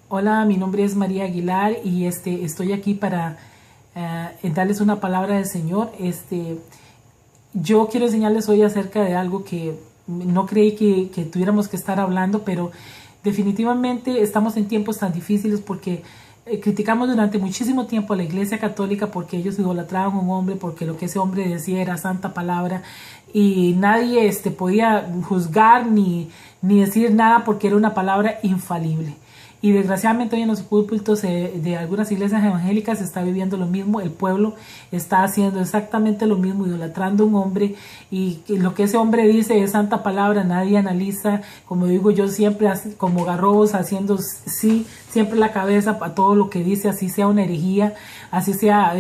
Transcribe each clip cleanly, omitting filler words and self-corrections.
Hola, mi nombre es María Aguilar y estoy aquí para darles una palabra del Señor. Yo quiero enseñarles hoy acerca de algo que no creí que tuviéramos que estar hablando, pero definitivamente estamos en tiempos tan difíciles porque criticamos durante muchísimo tiempo a la Iglesia Católica porque ellos idolatraban a un hombre, porque lo que ese hombre decía era santa palabra y nadie podía juzgar ni decir nada porque era una palabra infalible. Y desgraciadamente hoy en los púlpitos de algunas iglesias evangélicas se está viviendo lo mismo. El pueblo está haciendo exactamente lo mismo, idolatrando a un hombre, y lo que ese hombre dice es santa palabra. Nadie analiza, como digo yo siempre, como garrobos, haciendo sí siempre la cabeza para todo lo que dice, así sea una herejía, así sea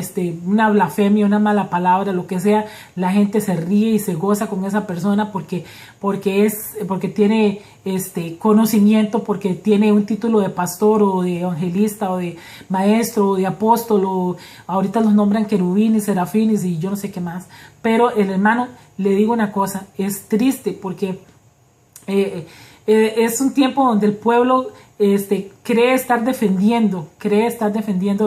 una blasfemia, una mala palabra, lo que sea. La gente se ríe y se goza con esa persona porque tiene conocimiento, porque tiene un título de pastor o de evangelista o de maestro o de apóstol, o ahorita los nombran querubines, serafines y yo no sé qué más. Pero el hermano, le digo una cosa, es triste porque es un tiempo donde el pueblo cree estar defendiendo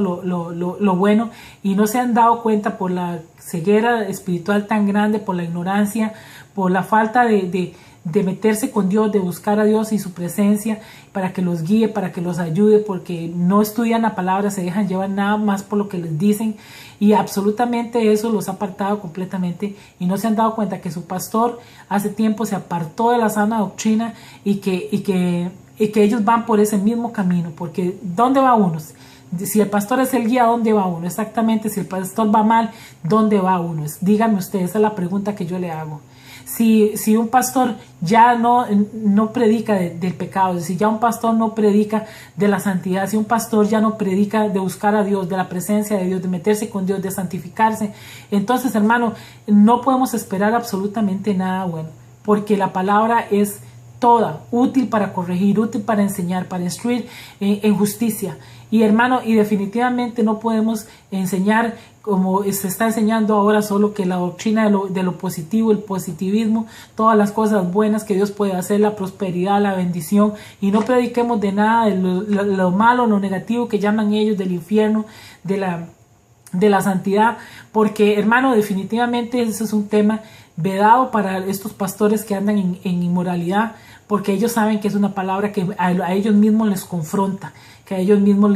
lo bueno, y no se han dado cuenta por la ceguera espiritual tan grande, por la ignorancia, por la falta de meterse con Dios, de buscar a Dios y su presencia para que los guíe, para que los ayude, porque no estudian la palabra, se dejan llevar nada más por lo que les dicen, y absolutamente eso los ha apartado completamente, y no se han dado cuenta que su pastor hace tiempo se apartó de la sana doctrina y que ellos van por ese mismo camino. Porque ¿dónde va uno? Si el pastor es el guía, ¿dónde va uno? Exactamente. Si el pastor va mal, ¿dónde va uno? Díganme ustedes, esa es la pregunta que yo le hago. Si un pastor ya no predica del pecado, si ya un pastor no predica de la santidad, si un pastor ya no predica de buscar a Dios, de la presencia de Dios, de meterse con Dios, de santificarse, entonces, hermano, no podemos esperar absolutamente nada bueno, porque la palabra es toda útil para corregir, útil para enseñar, para instruir en justicia. Y hermano, y definitivamente no podemos enseñar como se está enseñando ahora, solo que la doctrina de lo positivo, el positivismo, todas las cosas buenas que Dios puede hacer, la prosperidad, la bendición, y no prediquemos de nada de lo malo, lo negativo que llaman ellos, del infierno, de la santidad, porque hermano, definitivamente ese es un tema vedado para estos pastores que andan en inmoralidad, porque ellos saben que es una palabra que a ellos mismos les confronta, que a ellos mismos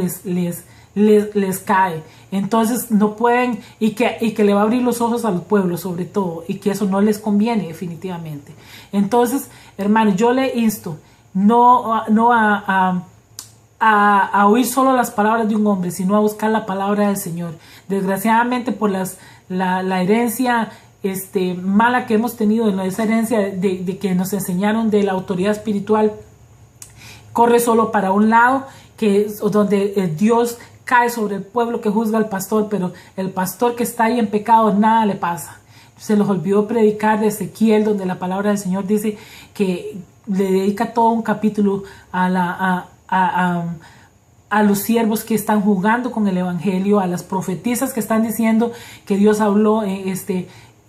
les cae. Entonces no pueden, y que le va a abrir los ojos al pueblo sobre todo, y que eso no les conviene definitivamente. Entonces, hermano, yo le insto no a oír solo las palabras de un hombre, sino a buscar la palabra del Señor. Desgraciadamente, por la herencia mala que hemos tenido, esa herencia de que nos enseñaron de la autoridad espiritual, corre solo para un lado, donde Dios cae sobre el pueblo que juzga al pastor, pero el pastor que está ahí en pecado, nada le pasa. Se los olvidó predicar de Ezequiel, donde la palabra del Señor dice que le dedica todo un capítulo a los siervos que están jugando con el evangelio, a las profetisas que están diciendo que Dios habló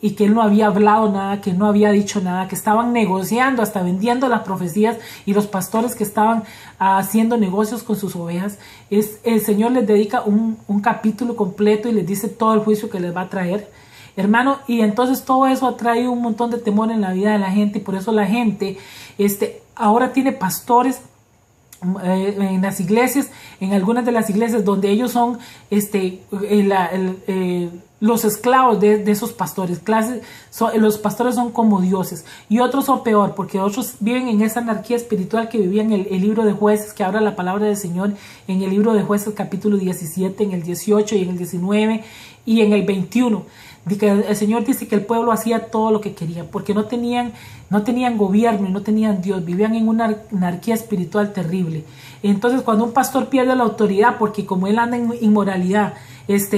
y que él no había hablado nada, que no había dicho nada, que estaban negociando, hasta vendiendo las profecías, y los pastores que estaban haciendo negocios con sus ovejas. El Señor les dedica un capítulo completo y les dice todo el juicio que les va a traer, hermano. Y entonces todo eso ha traído un montón de temor en la vida de la gente, y por eso la gente ahora tiene pastores en las iglesias, en algunas de las iglesias donde ellos son los esclavos de esos pastores. Los pastores son como dioses, y otros son peor, porque otros viven en esa anarquía espiritual que vivía en el libro de Jueces, que habla la palabra del Señor en el libro de Jueces capítulo 17, en el 18 y en el 19 y en el 21. El Señor dice que el pueblo hacía todo lo que quería, porque no tenían gobierno y no tenían Dios, vivían en una anarquía espiritual terrible. Entonces, cuando un pastor pierde la autoridad, porque como él anda en inmoralidad,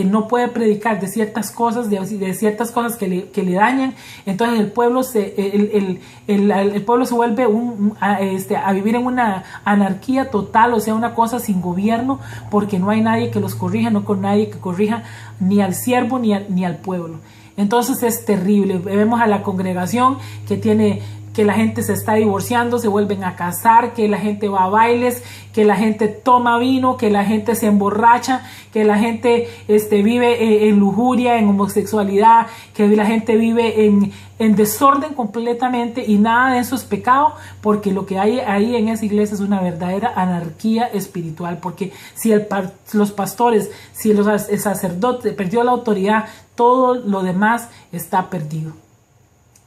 no puede predicar de ciertas cosas, de ciertas cosas que le dañan, entonces el pueblo se vuelve a vivir en una anarquía total, o sea, una cosa sin gobierno, porque no hay nadie que los corrija, no con nadie que corrija ni al siervo ni al pueblo. Entonces es terrible. Vemos a la congregación que que la gente se está divorciando, se vuelven a casar, que la gente va a bailes, que la gente toma vino, que la gente se emborracha, que la gente vive en lujuria, en homosexualidad, que la gente vive en desorden completamente, y nada de eso es pecado, porque lo que hay ahí en esa iglesia es una verdadera anarquía espiritual, porque si los pastores, si el sacerdote perdió la autoridad, todo lo demás está perdido.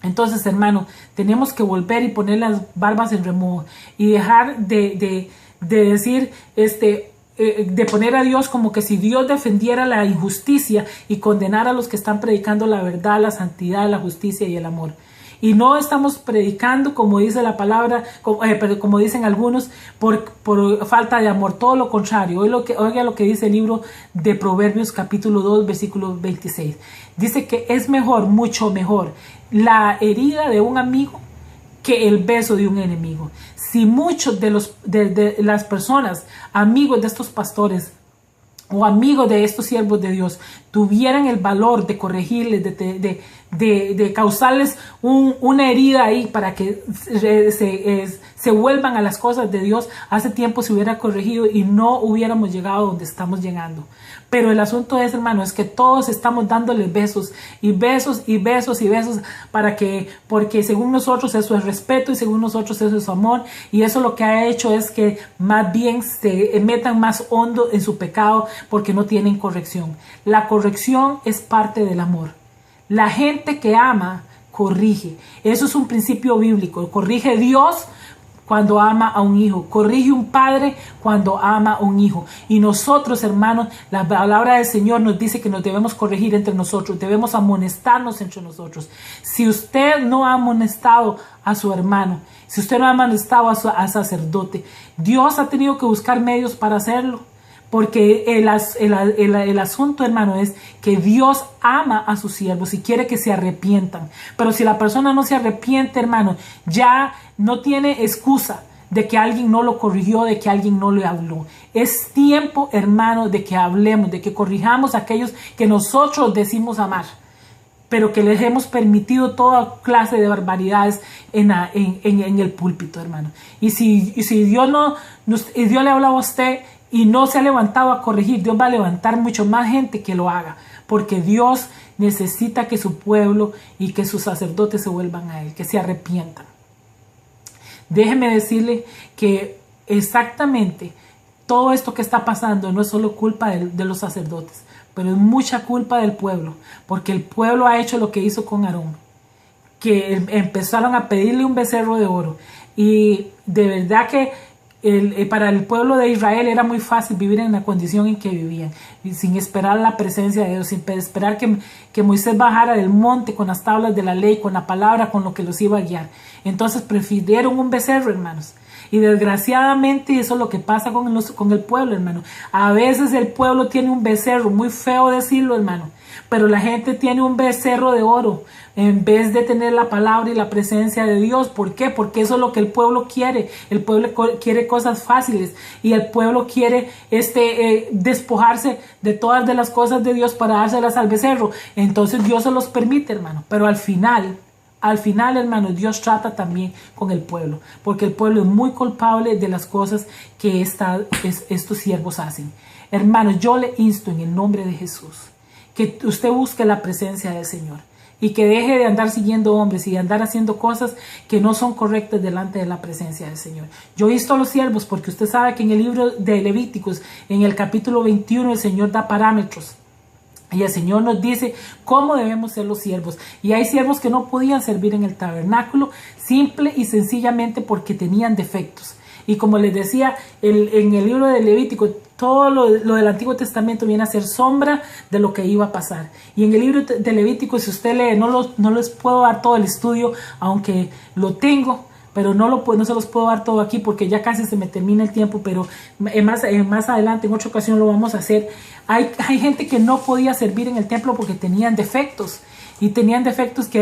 Entonces, hermano, tenemos que volver y poner las barbas en remojo y dejar de decir, de poner a Dios como que si Dios defendiera la injusticia y condenara a los que están predicando la verdad, la santidad, la justicia y el amor. Y no estamos predicando, como dice la palabra, como dicen algunos, por falta de amor. Todo lo contrario. Oiga lo que dice el libro de Proverbios capítulo 2, versículo 26. Dice que es mejor, mucho mejor, la herida de un amigo que el beso de un enemigo. Si muchos de las personas, amigos de estos pastores o amigos de estos siervos de Dios, tuvieran el valor de corregirles, de causarles una herida ahí para que se vuelvan a las cosas de Dios, hace tiempo se hubiera corregido y no hubiéramos llegado donde estamos llegando. Pero el asunto es, hermano, es que todos estamos dándoles besos y besos y besos y besos porque según nosotros eso es respeto y según nosotros eso es amor, y eso lo que ha hecho es que más bien se metan más hondo en su pecado porque no tienen corrección. La corrección es parte del amor. La gente que ama corrige. Eso es un principio bíblico. Corrige Dios cuando ama a un hijo. Corrige un padre cuando ama a un hijo. Y nosotros, hermanos, la palabra del Señor nos dice que nos debemos corregir entre nosotros. Debemos amonestarnos entre nosotros. Si usted no ha amonestado a su hermano, si usted no ha amonestado al sacerdote, Dios ha tenido que buscar medios para hacerlo. Porque el asunto, hermano, es que Dios ama a sus siervos y quiere que se arrepientan. Pero si la persona no se arrepiente, hermano, ya no tiene excusa de que alguien no lo corrigió, de que alguien no le habló. Es tiempo, hermano, de que hablemos, de que corrijamos a aquellos que nosotros decimos amar, pero que les hemos permitido toda clase de barbaridades en el púlpito, hermano. Y si Dios Dios le habla a usted y no se ha levantado a corregir, Dios va a levantar mucho más gente que lo haga, porque Dios necesita que su pueblo y que sus sacerdotes se vuelvan a Él, que se arrepientan. Déjeme decirle que exactamente todo esto que está pasando no es solo culpa de los sacerdotes, pero es mucha culpa del pueblo, porque el pueblo ha hecho lo que hizo con Aarón, que empezaron a pedirle un becerro de oro, y de verdad que para el pueblo de Israel era muy fácil vivir en la condición en que vivían, sin esperar la presencia de Dios, sin esperar que Moisés bajara del monte con las tablas de la ley, con la palabra, con lo que los iba a guiar. Entonces prefirieron un becerro, hermanos. Y desgraciadamente eso es lo que pasa con el pueblo, hermano. A veces el pueblo tiene un becerro, muy feo decirlo, hermano, pero la gente tiene un becerro de oro en vez de tener la palabra y la presencia de Dios. ¿Por qué? Porque eso es lo que el pueblo quiere. El pueblo quiere cosas fáciles y el pueblo quiere despojarse de todas de las cosas de Dios para dárselas al becerro. Entonces Dios se los permite, hermano, pero al final, hermano, Dios trata también con el pueblo, porque el pueblo es muy culpable de las cosas que estos siervos hacen. Hermano, yo le insto en el nombre de Jesús que usted busque la presencia del Señor y que deje de andar siguiendo hombres y de andar haciendo cosas que no son correctas delante de la presencia del Señor. Yo insto a los siervos, porque usted sabe que en el libro de Levíticos, en el capítulo 21, el Señor da parámetros. Y el Señor nos dice cómo debemos ser los siervos. Y hay siervos que no podían servir en el tabernáculo simple y sencillamente porque tenían defectos. Y como les decía, en el libro de Levítico, todo lo del Antiguo Testamento viene a ser sombra de lo que iba a pasar. Y en el libro de Levítico, si usted lee, no les puedo dar todo el estudio, aunque lo tengo, pero no se los puedo dar todo aquí porque ya casi se me termina el tiempo, pero más adelante, en otra ocasión lo vamos a hacer. Hay gente que no podía servir en el templo porque tenían defectos, y tenían defectos que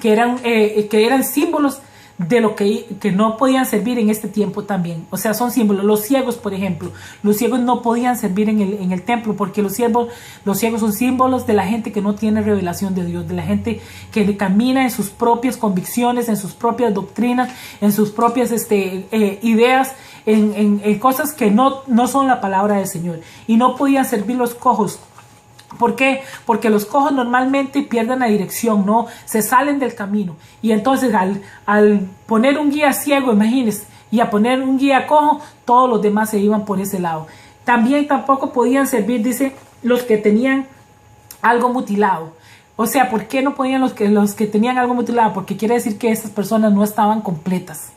eran símbolos de lo que no podían servir en este tiempo también. O sea, son símbolos. Los ciegos, por ejemplo, los ciegos no podían servir en el templo, porque los ciegos son símbolos de la gente que no tiene revelación de Dios, de la gente que camina en sus propias convicciones, en sus propias doctrinas, en sus propias ideas, en cosas que no son la palabra del Señor. Y no podían servir los cojos. ¿Por qué? Porque los cojos normalmente pierden la dirección, ¿no? Se salen del camino. Y entonces al poner un guía ciego, imagínense, y a poner un guía cojo, todos los demás se iban por ese lado. También tampoco podían servir, dice, los que tenían algo mutilado. O sea, ¿por qué no podían los que tenían algo mutilado? Porque quiere decir que esas personas no estaban completas.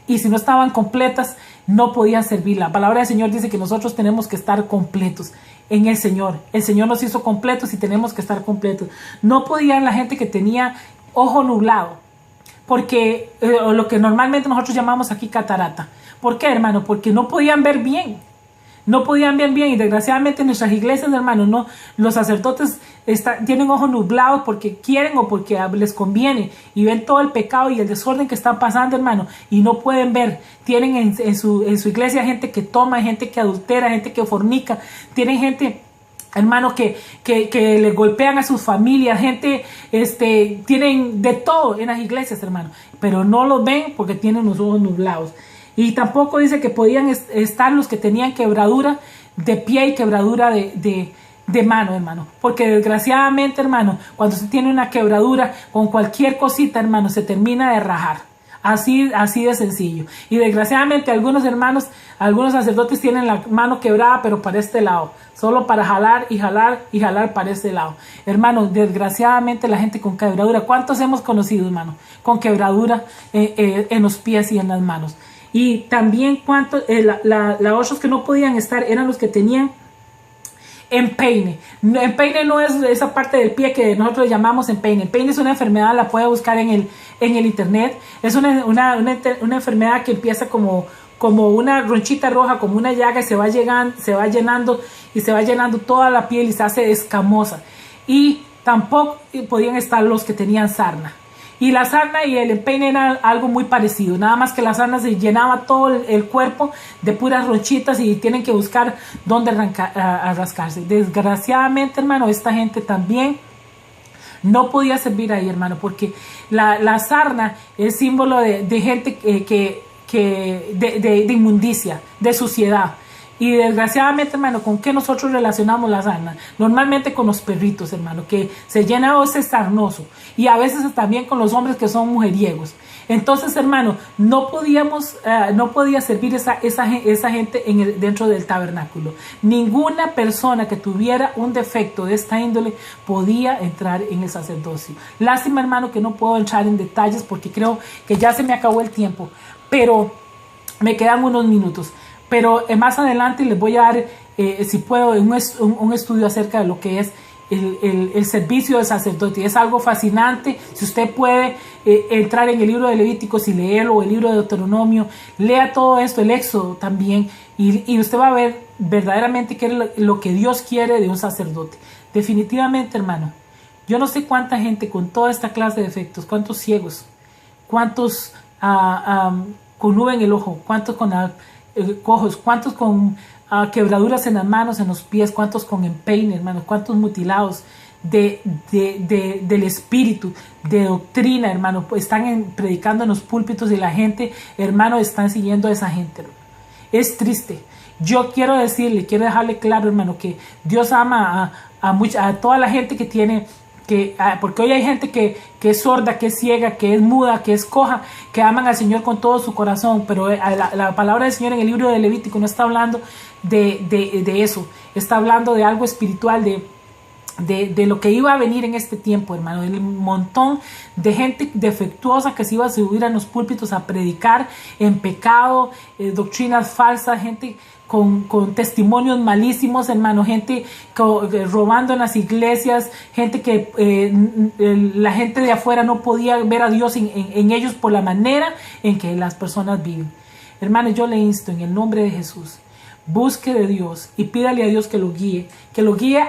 Y si no estaban completas, no podían servir. La palabra del Señor dice que nosotros tenemos que estar completos en el Señor. El Señor nos hizo completos y tenemos que estar completos. No podían la gente que tenía ojo nublado, porque lo que normalmente nosotros llamamos aquí catarata. ¿Por qué, hermano? Porque no podían ver bien. No podían ver bien, y desgraciadamente en nuestras iglesias, hermanos, no, los sacerdotes tienen ojos nublados porque quieren o porque les conviene, y ven todo el pecado y el desorden que está pasando, hermano, y no pueden ver. Tienen en su iglesia gente que toma, gente que adultera, gente que fornica, tienen gente, hermano, que le golpean a sus familias, gente, tienen de todo en las iglesias, hermano, pero no los ven porque tienen los ojos nublados. Y tampoco dice que podían estar los que tenían quebradura de pie y quebradura de mano, hermano. Porque desgraciadamente, hermano, cuando se tiene una quebradura con cualquier cosita, hermano, se termina de rajar. Así de sencillo. Y desgraciadamente algunos hermanos, algunos sacerdotes tienen la mano quebrada, pero para este lado. Solo para jalar y jalar y jalar para este lado. Hermano, desgraciadamente la gente con quebradura. ¿Cuántos hemos conocido, hermano? Con quebradura en los pies y en las manos. Y también los otros que no podían estar eran los que tenían empeine. Empeine no es esa parte del pie que nosotros llamamos empeine. Empeine es una enfermedad, la puede buscar en el internet. Es una enfermedad que empieza como una ronchita roja, como una llaga, y se va llenando toda la piel y se hace escamosa. Y tampoco podían estar los que tenían sarna. Y la sarna y el empeine eran algo muy parecido, nada más que la sarna se llenaba todo el cuerpo de puras ronchitas y tienen que buscar dónde rascarse. Desgraciadamente, hermano, esta gente también no podía servir ahí, hermano, porque la sarna es símbolo de gente de inmundicia, de suciedad. Y desgraciadamente, hermano, ¿con qué nosotros relacionamos la sarna? Normalmente con los perritos, hermano, que se llena ese sarnoso. Y a veces también con los hombres que son mujeriegos. Entonces, hermano, no podía servir esa gente dentro del tabernáculo. Ninguna persona que tuviera un defecto de esta índole podía entrar en el sacerdocio. Lástima, hermano, que no puedo entrar en detalles porque creo que ya se me acabó el tiempo. Pero me quedan unos minutos. Pero más adelante les voy a dar, si puedo, un estudio acerca de lo que es el servicio del sacerdote. Es algo fascinante. Si usted puede entrar en el libro de Levíticos y leerlo, o el libro de Deuteronomio, lea todo esto, el Éxodo también, y usted va a ver verdaderamente qué es lo que Dios quiere de un sacerdote. Definitivamente, hermano, yo no sé cuánta gente con toda esta clase de defectos, cuántos ciegos, cuántos con nube en el ojo, cuántos con cojos, cuántos con quebraduras en las manos, en los pies, cuántos con empeine, hermano, cuántos mutilados del espíritu, de doctrina, hermano, pues están predicando en los púlpitos y la gente, hermano, están siguiendo a esa gente, hermano. Es triste. Yo quiero dejarle claro, hermano, que Dios ama a toda la gente que tiene, porque hoy hay gente que es sorda, que es ciega, que es muda, que es coja, que aman al Señor con todo su corazón, pero la palabra del Señor en el libro de Levítico no está hablando de eso, está hablando de algo espiritual, de lo que iba a venir en este tiempo, hermano, del montón de gente defectuosa que se iba a subir a los púlpitos a predicar en pecado, doctrinas falsas, gente con testimonios malísimos, hermano, gente robando en las iglesias, gente que la gente de afuera no podía ver a Dios en ellos por la manera en que las personas viven. Hermano, yo le insto en el nombre de Jesús, busque de Dios y pídale a Dios que lo guíe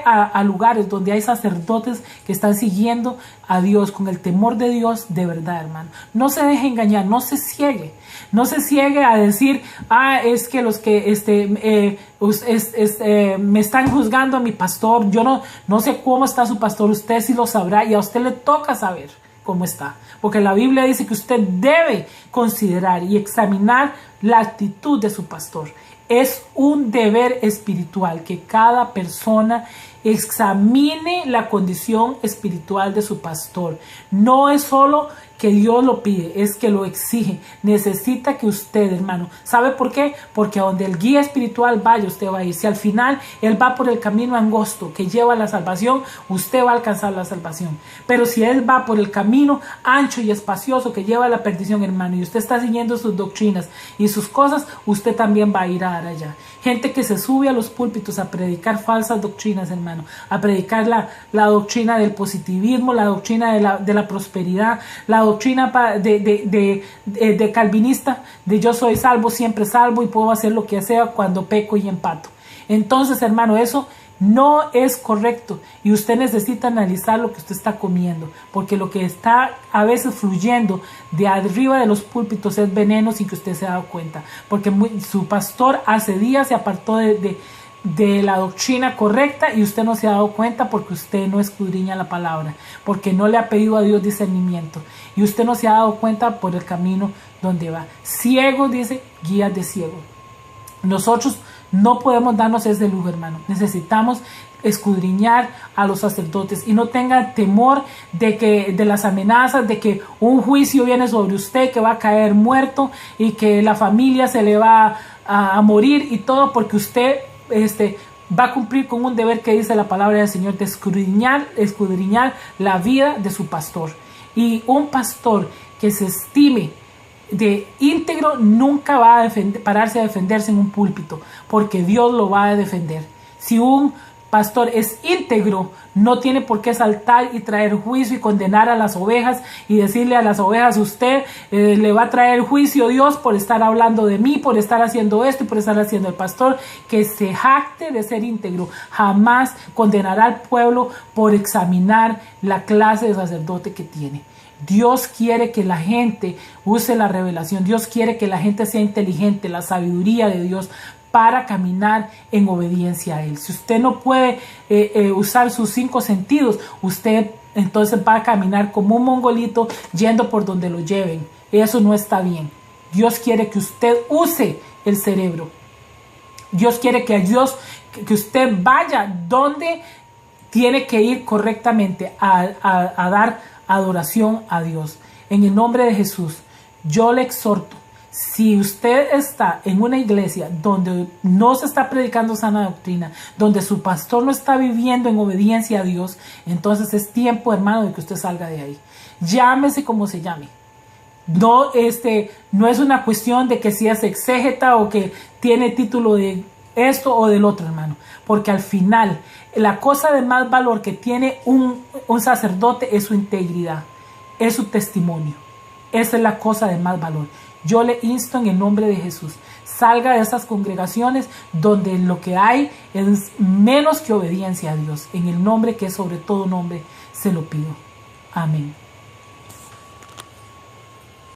a lugares donde hay sacerdotes que están siguiendo a Dios con el temor de Dios de verdad, hermano. No se deje engañar, no se ciegue a decir, es que los que me están juzgando a mi pastor, yo no sé cómo está su pastor, usted sí lo sabrá y a usted le toca saber cómo está, porque la Biblia dice que usted debe considerar y examinar la actitud de su pastor. Es un deber espiritual que cada persona examine la condición espiritual de su pastor. No es solo que Dios lo pide, es que lo exige. Necesita que usted, hermano, ¿sabe por qué? Porque a donde el guía espiritual vaya, usted va a ir. Si al final él va por el camino angosto que lleva a la salvación, usted va a alcanzar la salvación. Pero si él va por el camino ancho y espacioso que lleva a la perdición, hermano, y usted está siguiendo sus doctrinas y sus cosas, usted también va a ir a dar allá. Gente que se sube a los púlpitos a predicar falsas doctrinas, hermano, a predicar la doctrina del positivismo, la doctrina de la prosperidad, la doctrina de calvinista, de yo soy salvo, siempre salvo y puedo hacer lo que sea cuando peco y empato. Entonces, hermano, eso no es correcto y usted necesita analizar lo que usted está comiendo, porque lo que está a veces fluyendo de arriba de los púlpitos es veneno sin que usted se haya dado cuenta, porque su pastor hace días se apartó de la doctrina correcta y usted no se ha dado cuenta porque usted no escudriña la palabra, porque no le ha pedido a Dios discernimiento y usted no se ha dado cuenta por el camino donde va. Ciego, dice, guías de ciego. Nosotros no podemos darnos ese lujo, hermano. Necesitamos escudriñar a los sacerdotes y no tenga temor de las amenazas, de que un juicio viene sobre usted, que va a caer muerto y que la familia se le va a morir y todo porque usted va a cumplir con un deber que dice la palabra del Señor de escudriñar la vida de su pastor. Y un pastor que se estime de íntegro nunca va a pararse a defenderse en un púlpito, porque Dios lo va a defender. Si un pastor es íntegro, no tiene por qué saltar y traer juicio y condenar a las ovejas y decirle a las ovejas, usted le va a traer juicio Dios por estar hablando de mí, por estar haciendo esto y por estar haciendo. El pastor que se jacte de ser íntegro jamás condenará al pueblo por examinar la clase de sacerdote que tiene. Dios quiere que la gente use la revelación. Dios quiere que la gente sea inteligente, la sabiduría de Dios para caminar en obediencia a Él. Si usted no puede usar sus 5 sentidos, usted entonces va a caminar como un mongolito yendo por donde lo lleven. Eso no está bien. Dios quiere que usted use el cerebro. Dios quiere que usted vaya donde tiene que ir correctamente a dar adoración a Dios. En el nombre de Jesús, yo le exhorto, si usted está en una iglesia donde no se está predicando sana doctrina, donde su pastor no está viviendo en obediencia a Dios, entonces es tiempo, hermano, de que usted salga de ahí. Llámese como se llame. No es una cuestión de que si es exégeta o que tiene título de esto o del otro, hermano, porque al final la cosa de más valor que tiene un sacerdote es su integridad, es su testimonio. Esa es la cosa de más valor. Yo le insto en el nombre de Jesús, salga de esas congregaciones donde lo que hay es menos que obediencia a Dios. En el nombre que es sobre todo nombre, se lo pido. Amén.